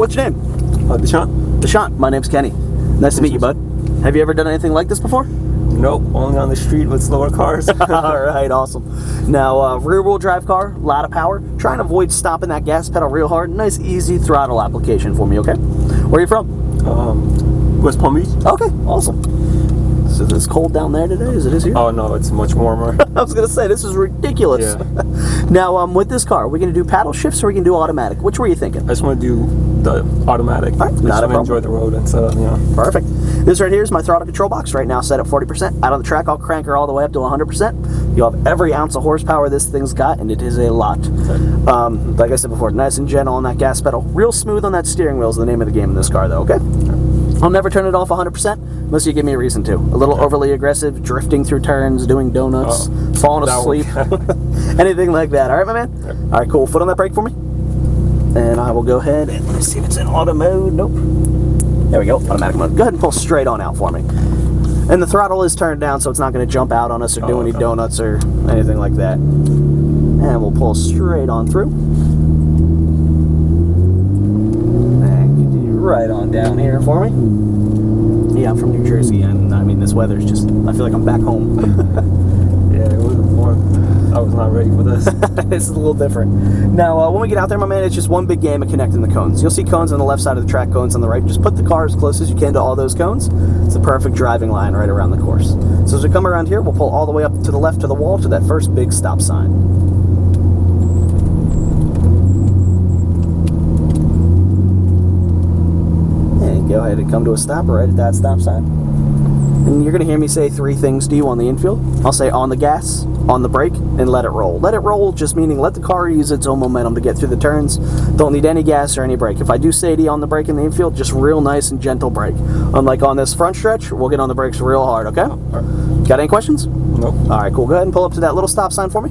what's your name? Deshant. Deshant. My name's Kenny. Nice to meet you, bud. Have you ever done anything like this before? Nope, only on the street with slower cars. All right, awesome. Now, rear-wheel drive car, a lot of power. Try and avoid stopping that gas pedal real hard. Nice, easy throttle application for me, okay? Where are you from? West Palm Beach. Okay, awesome. Is it as cold down there today as it is here? Oh, no, it's much warmer. I was going to say, this is ridiculous. Yeah. Now, with this car, we're going to do paddle shifts or we can do automatic? Which were you thinking? I just want to do the automatic. All right, not a problem. Enjoy the road and stuff, you know. Perfect. This right here is my throttle control box. Right now set at 40%. Out on the track, I'll crank her all the way up to 100%. You'll have every ounce of horsepower this thing's got, and it is a lot. Okay. Like I said before, nice and gentle on that gas pedal. Real smooth on that steering wheel is the name of the game in this car, though, okay? I'll never turn it off 100% unless you give me a reason to. A little overly aggressive, drifting through turns, doing donuts, falling asleep, anything like that. All right, my man? All right, cool. Foot on that brake for me. And I will go ahead and let's see if it's in auto mode. Nope. There we go, automatic mode. Go ahead and pull straight on out for me. And the throttle is turned down so it's not going to jump out on us or do any donuts or anything like that. And we'll pull straight on through. And continue right on down here for me. Yeah, I'm from New Jersey, and I mean, this weather's just, I feel like I'm back home. Yeah, it was warm. I was not ready for this. This is a little different. Now, when we get out there, my man, it's just one big game of connecting the cones. You'll see cones on the left side of the track, cones on the right. Just put the car as close as you can to all those cones. It's the perfect driving line right around the course. So as we come around here, we'll pull all the way up to the left to the wall to that first big stop sign. And go ahead and come to a stop right at that stop sign. And you're going to hear me say three things to you on the infield. I'll say on the gas, on the brake, and let it roll. Let it roll just meaning let the car use its own momentum to get through the turns. Don't need any gas or any brake. If I do say to you on the brake in the infield, just real nice and gentle brake. Unlike on this front stretch, we'll get on the brakes real hard, okay? Right. Got any questions? Nope. All right, cool. Go ahead and pull up to that little stop sign for me.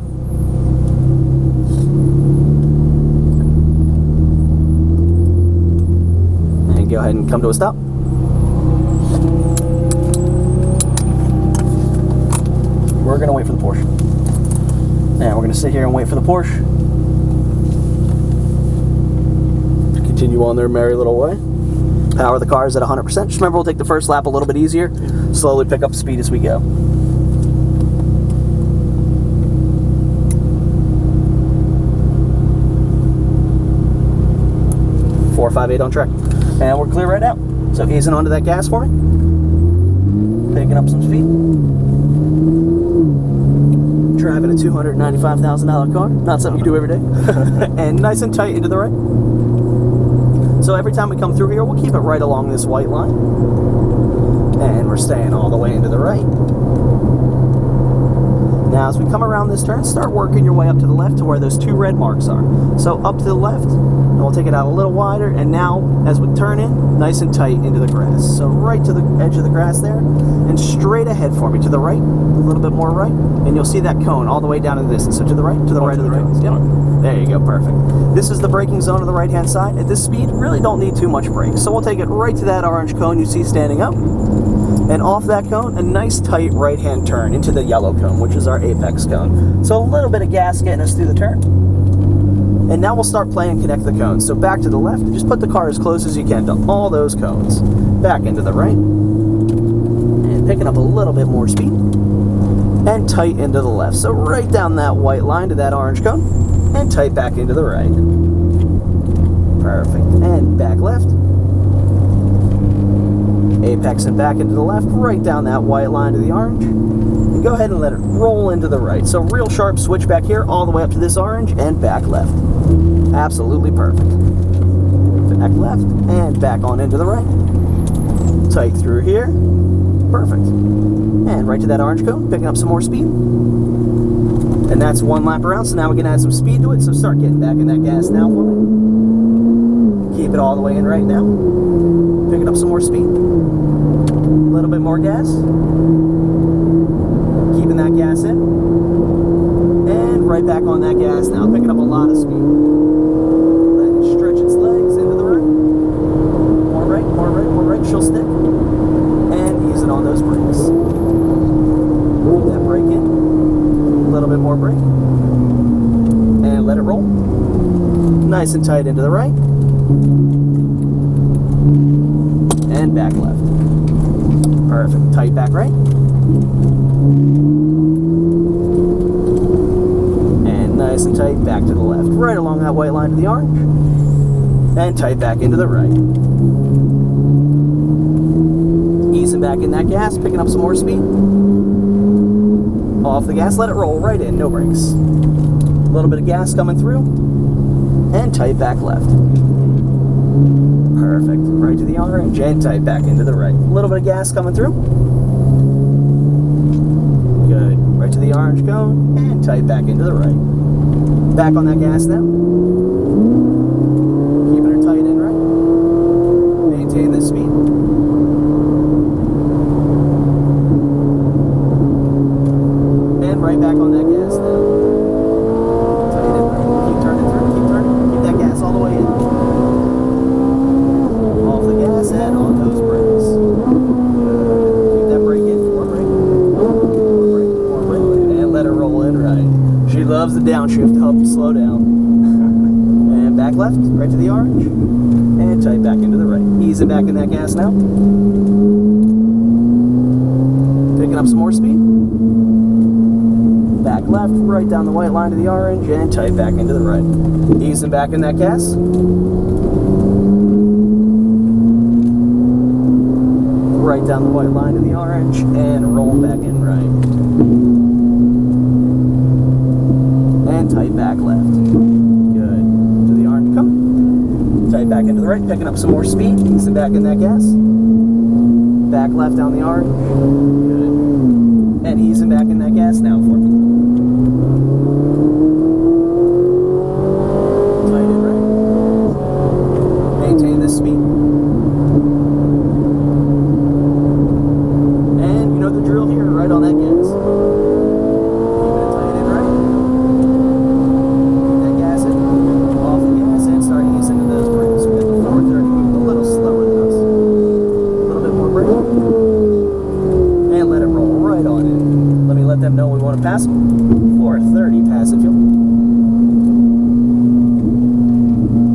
And go ahead and come to a stop. We're going to wait for the Porsche. And we're going to sit here and wait for the Porsche to continue on their merry little way. Power the car is at 100%. Just remember, we'll take the first lap a little bit easier. Slowly pick up speed as we go. Four, 5, 8 on track. And we're clear right out. So easing onto that gas for me. Picking up some speed. Driving a $295,000 car, not something you do every day. And nice and tight into the right. So every time we come through here, we'll keep it right along this white line. And we're staying all the way into the right. Now as we come around this turn, start working your way up to the left to where those two red marks are. So up to the left, and we'll take it out a little wider, and now as we turn in, nice and tight into the grass. So right to the edge of the grass there, and straight ahead for me, to the right, a little bit more right, and you'll see that cone all the way down in the distance. So to the right of the cones. Yep. There you go, perfect. This is the braking zone on the right-hand side. At this speed, really don't need too much brake. So we'll take it right to that orange cone you see standing up. And off that cone, a nice tight right-hand turn into the yellow cone, which is our apex cone. So a little bit of gas getting us through the turn. And now we'll start playing connect the cones. So back to the left, just put the car as close as you can to all those cones. Back into the right. And picking up a little bit more speed. And tight into the left. So right down that white line to that orange cone. And tight back into the right. Perfect. And back left. Apex and back into the left, right down that white line to the orange. And go ahead and let it roll into the right. So real sharp switch back here, all the way up to this orange, and back left. Absolutely perfect. Back left, and back on into the right. Tight through here. Perfect. And right to that orange cone, picking up some more speed. And that's one lap around, so now we can add some speed to it. So start getting back in that gas now for me. Keep it all the way in right now. Picking up some more speed. A little bit more gas. Keeping that gas in. And right back on that gas now. Picking up a lot of speed. Letting it stretch its legs into the right. More right, more right, more right. She'll stick. And easing on those brakes. Keep that brake in. A little bit more brake. And let it roll. Nice and tight into the right. tight back left. Perfect. Tight back right. And nice and tight back to the left. Right along that white line to the orange. And tight back into the right. Easing back in that gas, picking up some more speed. Off the gas, let it roll right in, no brakes. A little bit of gas coming through. And tight back left. Perfect. Right to the orange and tight back into the right. A little bit of gas coming through. Good. Right to the orange cone and tight back into the right. Back on that gas now. Keeping her tight in right. Maintain this speed. And right back on that gas now. Tight in right. Keep turning through. Keep turning. Keep that gas all the way in. Off the gas and on those brakes. Keep that brake in. More brake. More brake. And let her roll in right. She loves the downshift to help you slow down. And back left, right to the orange. And tight back into the right. Easing back in that gas now. Picking up some more speed. Back left, right down the white line to the orange. And tight back into the right. Easing back in that gas. Right down the white line to the orange. And rolling back in right. And tight back left. Good. To the orange come. Tight back into the right, picking up some more speed. Easing back in that gas. Back left down the orange. Good. And easing back in that gas now for me. Tight in right. Maintain this speed. And you know the drill here, right on that gas. Pass 430, pass it, fuel.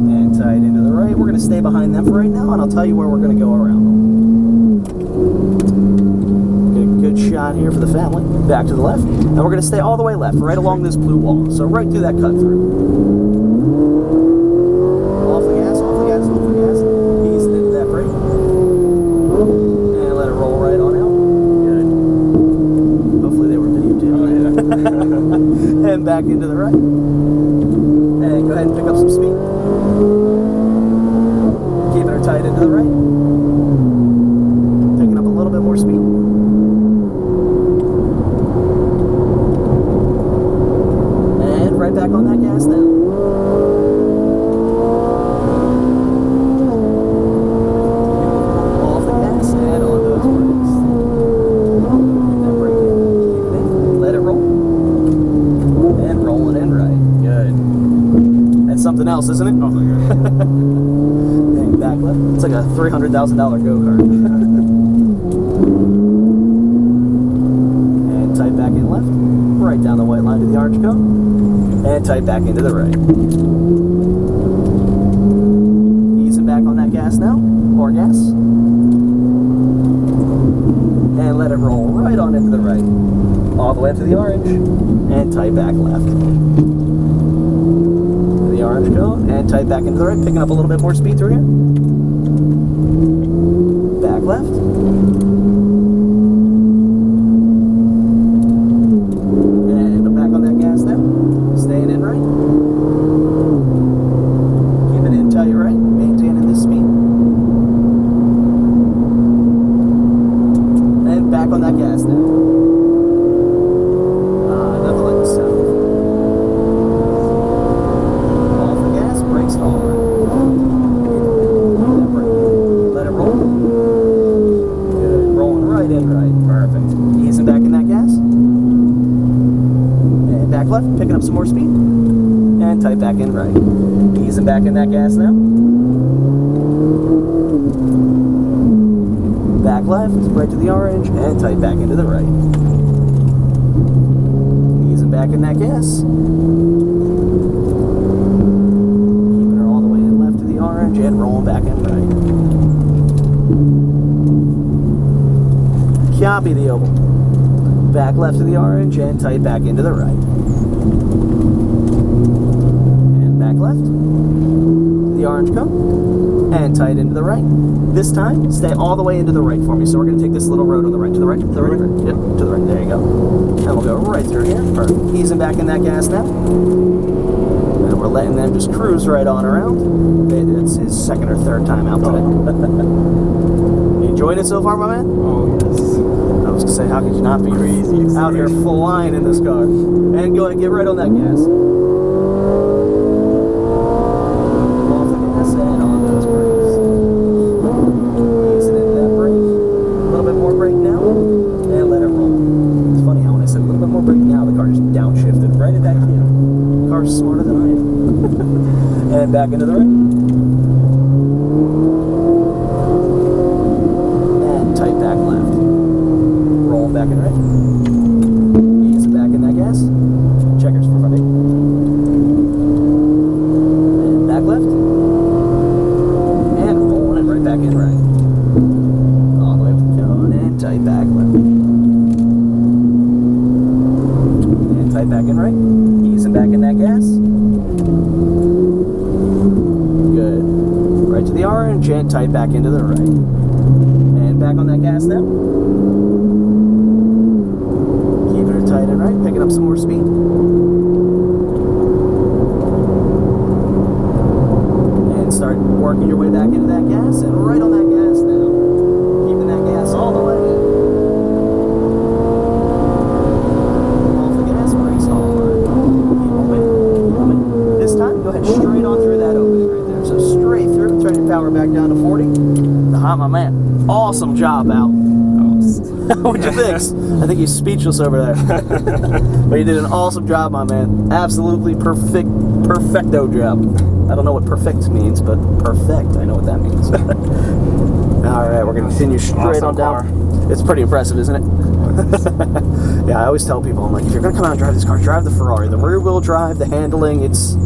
And tight into the right. We're going to stay behind them for right now, and I'll tell you where we're going to go around them. Get a good shot here for the family. Back to the left. And we're going to stay all the way left, right along this blue wall. So right through that cut through. Off the gas, off the gas, off the gas. Easing into that brake. And let it roll right on out. And back into the right. And go ahead and pick up some speed. Keeping her tight into the right. Picking up a little bit more speed. And right back on that gas now. Off the gas and on those brakes. Keep that brake in. Keep it in. Let it roll. And rolling in right. Good. That's something else, isn't it? Oh my god. Dang, back left. It's like a $300,000 go-kart. And tight back in left. Right down the white line to the orange cone. And tight back into the right. Easing back on that gas now. More gas. And let it roll right on into the right. All the way up to the orange. And tight back left. To the orange cone. And tight back into the right. Picking up a little bit more speed through here. Back left. And back on that gas now. Staying in right. Keeping it in tight right. Maintaining this speed. And back on that gas now. Nothing like the sound. Off the gas, brakes all right. Let it roll. Good. Rolling right in right. Perfect. Easing back in that gas. And back left, picking up some more speed. And tight back in right. Easing back in that gas now. Back left, right to the orange, and tight back into the right. Easing back in that gas. Keeping her all the way in left to the orange, and rolling back in right. Copy the oval. Back left to the orange and tight back into the right. And back left. The orange cone. And tight into the right. This time, stay all the way into the right for me. So we're going to take this little road on the right. To the right, to the right, to the right. Yep, to the right. There you go. And we'll go right through here. Perfect. Easing back in that gas now. And we're letting them just cruise right on around. It's his second or third time out today. You enjoying it so far, my man? Oh, yes. I was going to say, how could you not be Crazy out here flying in this car? And go ahead, get right on that gas. Off the gas and on those brakes. Easing into that brake. A little bit more brake now. And let it roll. It's funny how when I said a little bit more brake now, the car just downshifted right at that cue. The car's smarter than I am. And back into the right. And tight back left. Roll back and right. Ease it back in that gas. Checkers for my big. And back left. And rolling it right back in right. All the way up the cone and tight back left. And tight back in right. Easing back in that gas. Good. Right to the orange and tight back into the right. And back on that gas now. Keeping her tight and right, picking up some more speed. And start working your way back into that gas and right on that gas now. Keeping that gas all the way. Off the gas, brakes all right. Keep moving, keep moving. This time, go ahead straight on through that opening right there. So straight through, turn your power back down to 40. My man. Awesome job, Al. What'd you think? I think he's speechless over there. But you did an awesome job, my man. Absolutely perfecto job. I don't know what perfect means, but perfect, I know what that means. Alright, we're going to continue straight on down. It's pretty impressive, isn't it? Yeah, I always tell people, I'm like, if you're going to come out and drive this car, drive the Ferrari. The rear wheel drive, the handling, it's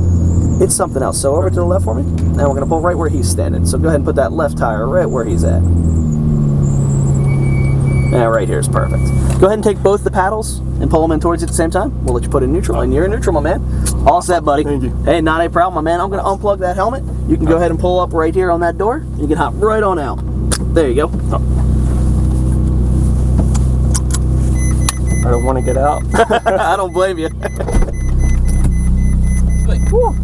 something else. So over to the left for me, and we're going to pull right where he's standing. So go ahead and put that left tire right where he's at. Yeah, right here is perfect. Go ahead and take both the paddles and pull them in towards you at the same time. We'll let you put in neutral, and you're in neutral, my man. All set, buddy. Thank you. Hey, not a problem, my man. I'm going to unplug that helmet. You can go ahead and pull up right here on that door. You can hop right on out. There you go. I don't want to get out. I don't blame you. Whew.